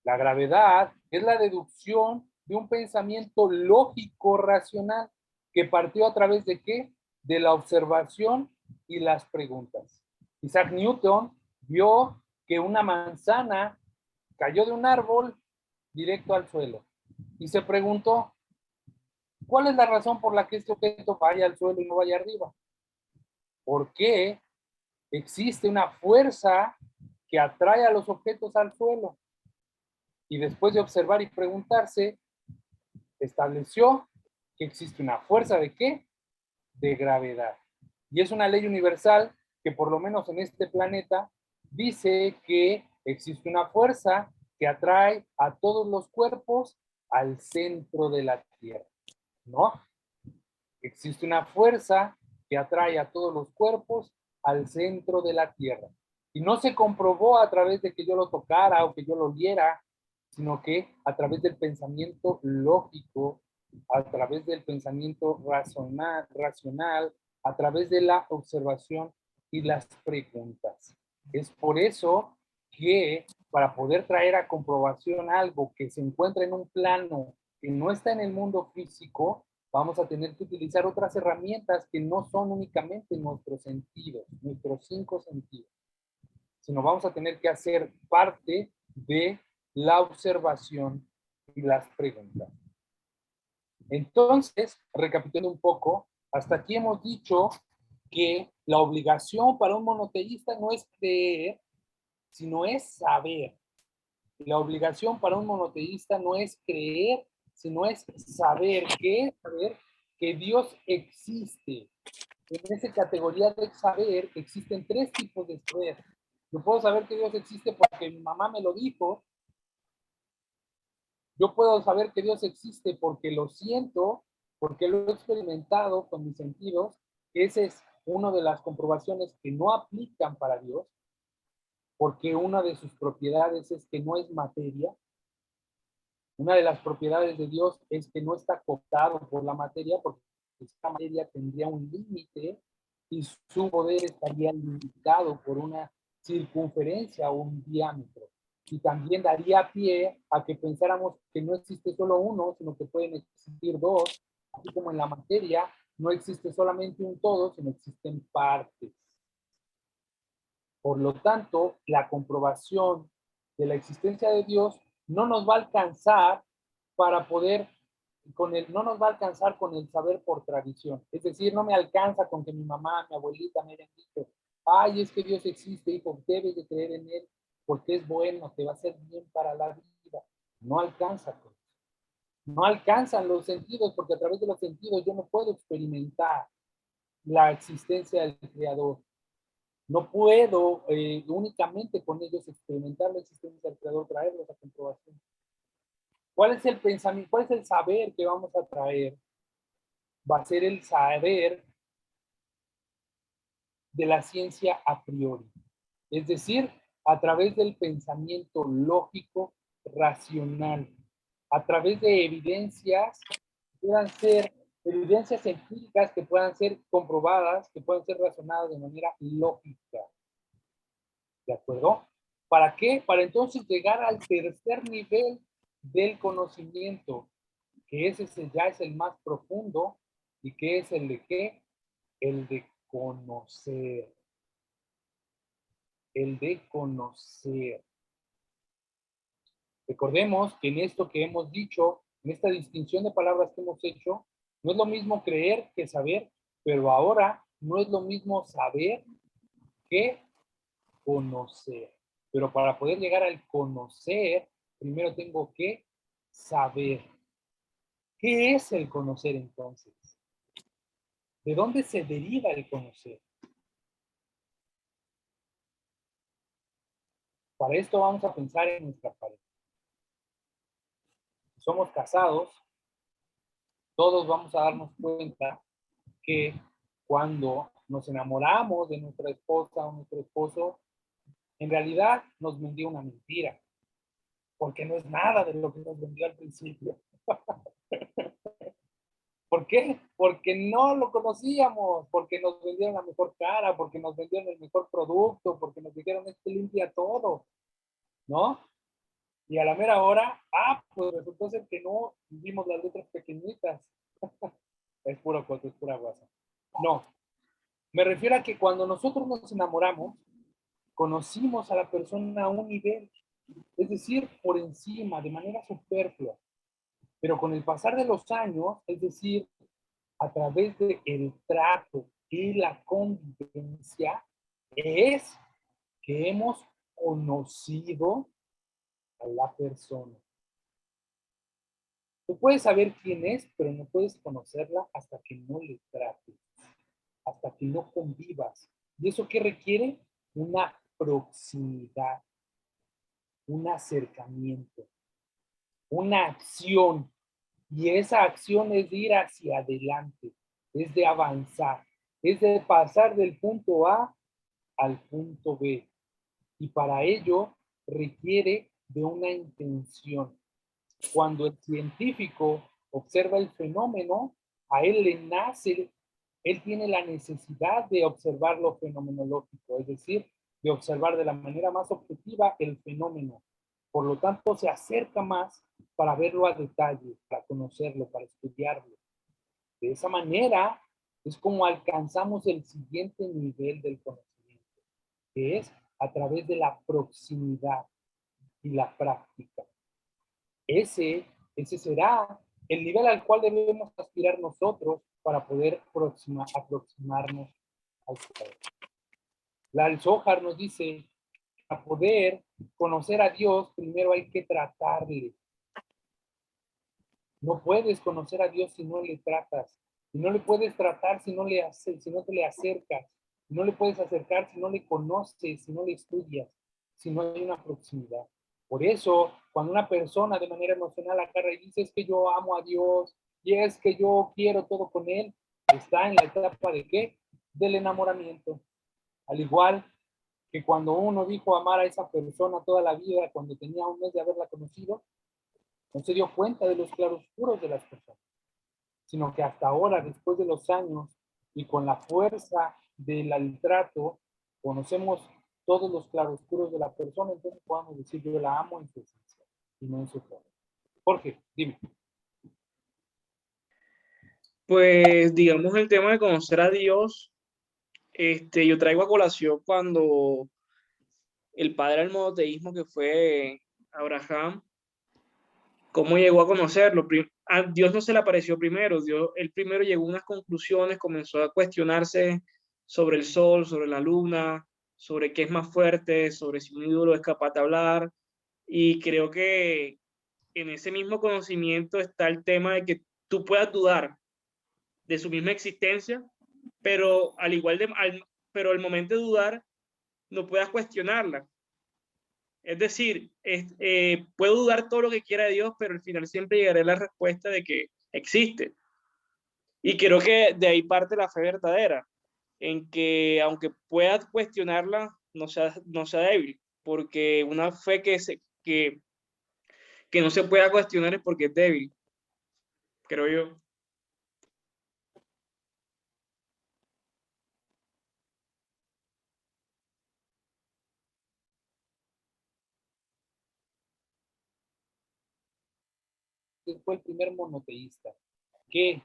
La gravedad es la deducción de un pensamiento lógico racional que partió a través de ¿qué? De la observación y las preguntas. Isaac Newton vio que una manzana cayó de un árbol directo al suelo y se preguntó, ¿cuál es la razón por la que este objeto vaya al suelo y no vaya arriba? ¿Por qué existe una fuerza que atrae a los objetos al suelo? Y después de observar y preguntarse, estableció que existe una fuerza ¿de qué? De gravedad. Y es una ley universal que por lo menos en este planeta dice que existe una fuerza que atrae a todos los cuerpos al centro de la Tierra, ¿no? Existe una fuerza que atrae a todos los cuerpos al centro de la Tierra. Y no se comprobó a través de que yo lo tocara o que yo lo viera, sino que a través del pensamiento lógico, a través del pensamiento racional, a través de la observación y las preguntas. Es por eso que para poder traer a comprobación algo que se encuentra en un plano que no está en el mundo físico, vamos a tener que utilizar otras herramientas que no son únicamente nuestros sentidos, nuestros 5 sentidos, sino vamos a tener que hacer parte de la observación y las preguntas. Entonces, recapitulando un poco, hasta aquí hemos dicho que la obligación para un monoteísta no es creer, sino es saber. La obligación para un monoteísta no es creer, sino es saber. ¿Qué es saber? Que Dios existe. En esa categoría de saber existen 3 tipos de saber. Yo puedo saber que Dios existe porque mi mamá me lo dijo. Yo puedo saber que Dios existe porque lo siento, porque lo he experimentado con mis sentidos. Esa es una de las comprobaciones que no aplican para Dios, porque una de sus propiedades es que no es materia. Una de las propiedades de Dios es que no está cooptado por la materia, porque esta materia tendría un límite y su poder estaría limitado por una circunferencia o un diámetro. Y también daría pie a que pensáramos que no existe solo uno, sino que pueden existir dos, así como en la materia no existe solamente un todo, sino existen partes. Por lo tanto, la comprobación de la existencia de Dios no nos va a alcanzar para poder, no nos va a alcanzar con el saber por tradición. Es decir, no me alcanza con que mi mamá, mi abuelita me hayan dicho, ay, es que Dios existe, hijo, debes de creer en Él, porque es bueno, te va a hacer bien para la vida. No alcanza con eso. No alcanzan los sentidos, porque a través de los sentidos yo no puedo experimentar la existencia del Creador. No puedo únicamente con ellos experimentar la existencia del Creador, traerlos a comprobación. ¿Cuál es el pensamiento? ¿Cuál es el saber que vamos a traer? Va a ser el saber de la ciencia a priori. Es decir, a través del pensamiento lógico, racional, a través de evidencias que puedan ser evidencias empíricas que puedan ser comprobadas, que puedan ser razonadas de manera lógica. ¿De acuerdo? ¿Para qué? Para entonces llegar al tercer nivel del conocimiento, que ese ya es el más profundo, y que es el de qué? El de conocer. El de conocer. Recordemos que en esto que hemos dicho, en esta distinción de palabras que hemos hecho, no es lo mismo creer que saber, pero ahora no es lo mismo saber que conocer. Pero para poder llegar al conocer, primero tengo que saber. ¿Qué es el conocer entonces? ¿De dónde se deriva el conocer? Para esto vamos a pensar en nuestra pareja. Si somos casados, todos vamos a darnos cuenta que cuando nos enamoramos de nuestra esposa o nuestro esposo, en realidad nos vendió una mentira, porque no es nada de lo que nos vendió al principio. ¿Por qué? Porque no lo conocíamos, porque nos vendieron la mejor cara, porque nos vendieron el mejor producto, porque nos dijeron esto limpia todo, ¿no? Y a la mera hora, pues resultó ser que no vimos las letras pequeñitas. Es puro coto, es pura guasa. No, me refiero a que cuando nosotros nos enamoramos, conocimos a la persona a un nivel, es decir, por encima, de manera superflua. Pero con el pasar de los años, es decir, a través del trato y la convivencia, es que hemos conocido a la persona. Tú puedes saber quién es, pero no puedes conocerla hasta que no le trates, hasta que no convivas. ¿Y eso qué requiere? Una proximidad, un acercamiento, una acción. Y esa acción es de ir hacia adelante, es de avanzar, es de pasar del punto A al punto B. Y para ello requiere de una intención. Cuando el científico observa el fenómeno, a él le nace, él tiene la necesidad de observar lo fenomenológico, es decir, de observar de la manera más objetiva el fenómeno. Por lo tanto, se acerca más para verlo a detalle, para conocerlo, para estudiarlo. De esa manera es como alcanzamos el siguiente nivel del conocimiento, que es a través de la proximidad y la práctica. Ese será el nivel al cual debemos aspirar nosotros para poder aproximarnos al Creador. La Alzohar nos dice, para poder conocer a Dios, primero hay que tratarle. No puedes conocer a Dios si no le tratas. Y no le puedes tratar si no te le acercas. No le puedes acercar si no le conoces, si no le estudias, si no hay una proximidad. Por eso, cuando una persona de manera emocional agarra y dice, es que yo amo a Dios y es que yo quiero todo con Él, está en la etapa de ¿qué? Del enamoramiento. Al igual que cuando uno dijo amar a esa persona toda la vida, cuando tenía un mes de haberla conocido, no se dio cuenta de los claroscuros de las personas, sino que hasta ahora, después de los años y con la fuerza del trato, conocemos todos los claroscuros de la persona, entonces podemos decir yo la amo en su esencia y no en su forma. Jorge, dime. Pues digamos el tema de conocer a Dios, yo traigo a colación cuando el padre del monoteísmo que fue Abraham, cómo llegó a conocerlo. A Dios no se le apareció primero, él primero llegó a unas conclusiones, comenzó a cuestionarse sobre el sol, sobre la luna, sobre qué es más fuerte, sobre si un ídolo es capaz de hablar, y creo que en ese mismo conocimiento está el tema de que tú puedas dudar de su misma existencia, pero pero al momento de dudar no puedas cuestionarla. Es decir, puedo dudar todo lo que quiera de Dios, pero al final siempre llegaré a la respuesta de que existe. Y creo que de ahí parte la fe verdadera, en que aunque puedas cuestionarla, no sea débil, porque una fe que no se pueda cuestionar es porque es débil, creo yo. Fue el primer monoteísta que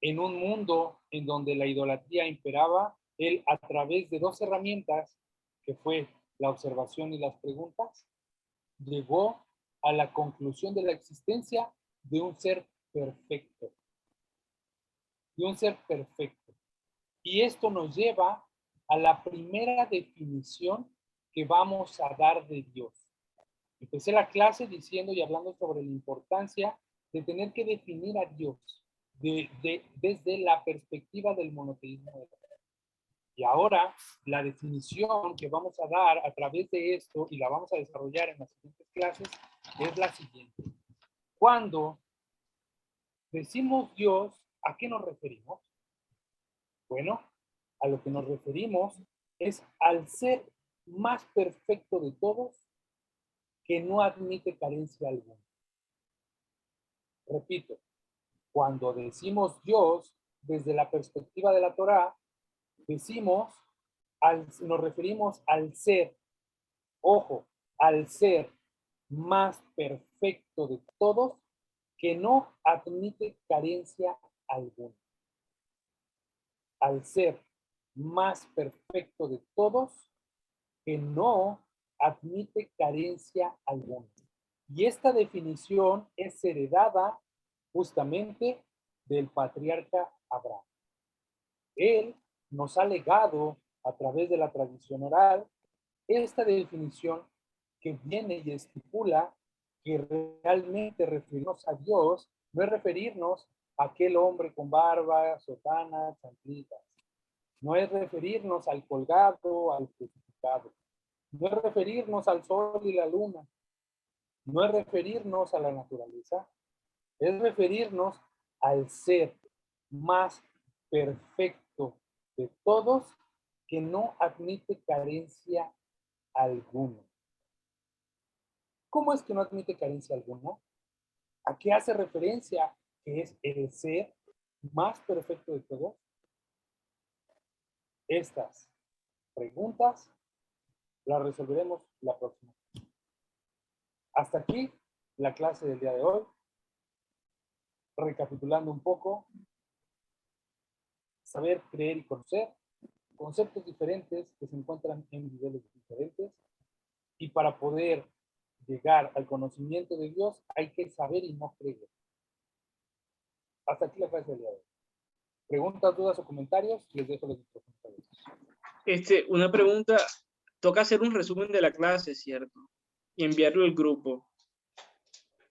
en un mundo en donde la idolatría imperaba, él a través de dos herramientas, que fue la observación y las preguntas, llegó a la conclusión de la existencia de un ser perfecto. De un ser perfecto. Y esto nos lleva a la primera definición que vamos a dar de Dios. Empecé la clase diciendo y hablando sobre la importancia de tener que definir a Dios desde la perspectiva del monoteísmo de la fe. Y ahora la definición que vamos a dar a través de esto, y la vamos a desarrollar en las siguientes clases, es la siguiente. Cuando decimos Dios, ¿a qué nos referimos? Bueno, a lo que nos referimos es al ser más perfecto de todos, que no admite carencia alguna. Repito, cuando decimos Dios desde la perspectiva de la Torá, nos referimos al ser, ojo, al ser más perfecto de todos, que no admite carencia alguna. Al ser más perfecto de todos, que no admite carencia alguna. Y esta definición es heredada justamente del patriarca Abraham. Él nos ha legado a través de la tradición oral esta definición que viene y estipula que realmente referirnos a Dios no es referirnos a aquel hombre con barba, sotana, chanclitas. No es referirnos al colgado, al crucificado. No es referirnos al sol y la luna. No es referirnos a la naturaleza. Es referirnos al ser más perfecto de todos, que no admite carencia alguna. ¿Cómo es que no admite carencia alguna? ¿A qué hace referencia que es el ser más perfecto de todos? Estas preguntas las resolveremos la próxima. Hasta aquí la clase del día de hoy. Recapitulando un poco, saber, creer y conocer, conceptos diferentes que se encuentran en niveles diferentes, y para poder llegar al conocimiento de Dios hay que saber y no creer. Hasta aquí la clase del día de hoy. Preguntas, dudas o comentarios, les dejo los comentarios. Una pregunta, toca hacer un resumen de la clase, ¿cierto? Y enviarlo al grupo.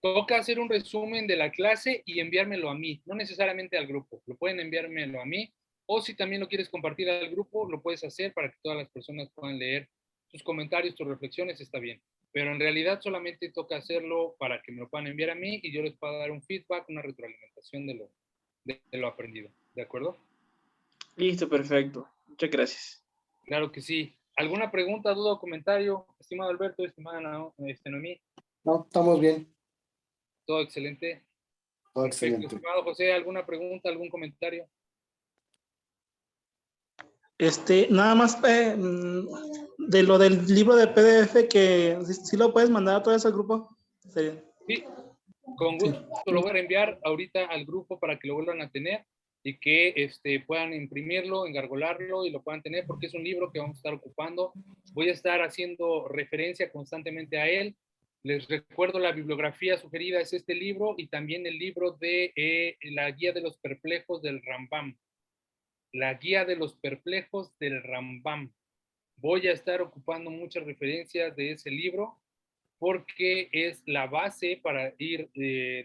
Toca hacer un resumen de la clase y enviármelo a mí, no necesariamente al grupo. Lo pueden enviármelo a mí, o si también lo quieres compartir al grupo, lo puedes hacer para que todas las personas puedan leer tus comentarios, tus reflexiones, está bien. Pero en realidad solamente toca hacerlo para que me lo puedan enviar a mí y yo les pueda dar un feedback, una retroalimentación de lo aprendido. ¿De acuerdo? Listo, perfecto. Muchas gracias. Claro que sí. ¿Alguna pregunta, duda o comentario, estimado Alberto, estimada Noemí? No, estamos bien. Todo excelente. Todo Perfecto. excelente. Estimado José, ¿alguna pregunta, algún comentario? Nada más de lo del libro de PDF, que si lo puedes mandar a todo ese grupo. Sería. Sí, con gusto lo voy a enviar ahorita al grupo para que lo vuelvan a tener y que puedan imprimirlo, engargolarlo y lo puedan tener, porque es un libro que vamos a estar ocupando. Voy a estar haciendo referencia constantemente a él. Les recuerdo, la bibliografía sugerida es este libro y también el libro de la Guía de los Perplejos del Rambam. La Guía de los Perplejos del Rambam. Voy a estar ocupando muchas referencias de ese libro porque es la base para ir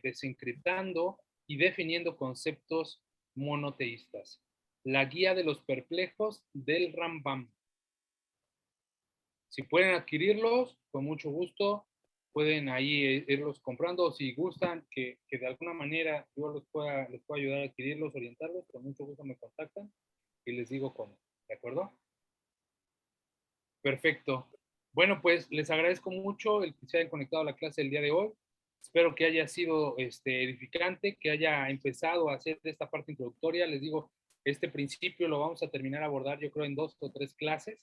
desencriptando y definiendo conceptos monoteístas. La Guía de los Perplejos del Rambam. Si pueden adquirirlos, con mucho gusto, pueden ahí irlos comprando, o si gustan que de alguna manera yo les pueda ayudar a adquirirlos, orientarlos, con mucho gusto me contactan y les digo cómo, ¿de acuerdo? Perfecto. Bueno, pues les agradezco mucho el que se hayan conectado a la clase del día de hoy. Espero que haya sido edificante, que haya empezado a hacer esta parte introductoria. Les digo, este principio lo vamos a terminar a abordar yo creo en 2 o 3 clases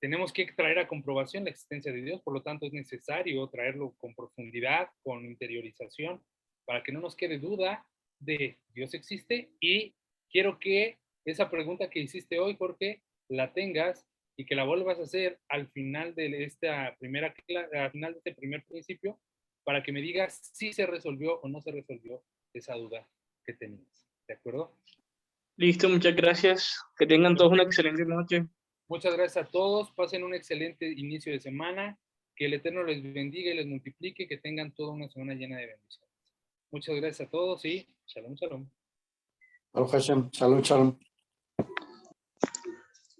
tenemos que traer a comprobación la existencia de Dios, por lo tanto es necesario traerlo con profundidad, con interiorización, para que no nos quede duda de Dios existe. Y quiero que esa pregunta que hiciste hoy, Jorge, la tengas y que la vuelvas a hacer al final de esta primera clase, al final de este primer principio, para que me digas si se resolvió o no se resolvió esa duda que tenías. ¿De acuerdo? Listo, muchas gracias. Que tengan todos una excelente noche. Muchas gracias a todos. Pasen un excelente inicio de semana. Que el Eterno les bendiga y les multiplique. Que tengan toda una semana llena de bendiciones. Muchas gracias a todos y shalom, shalom. Baruch Hashem. Shalom, shalom.